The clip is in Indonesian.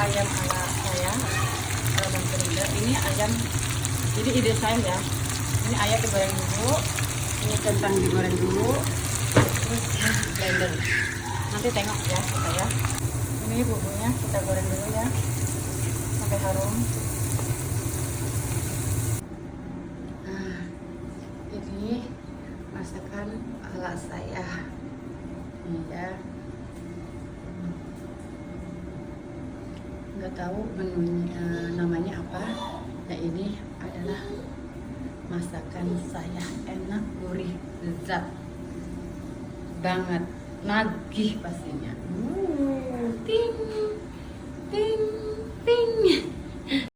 ayam ala saya, Mas Rinda. Ini ayam, jadi ide saya ya. Ini ayam digoreng dulu, ini kentang digoreng dulu, terus blender. Nanti tengok ya kita ya. Ini bumbunya kita goreng dulu ya sampai harum. Nah, ini masakan ala saya. Ini ya. Nggak tahu menunya namanya apa. Nah, ini adalah masakan saya, enak, gurih, lezat banget, nagih pastinya. Ting ting ting.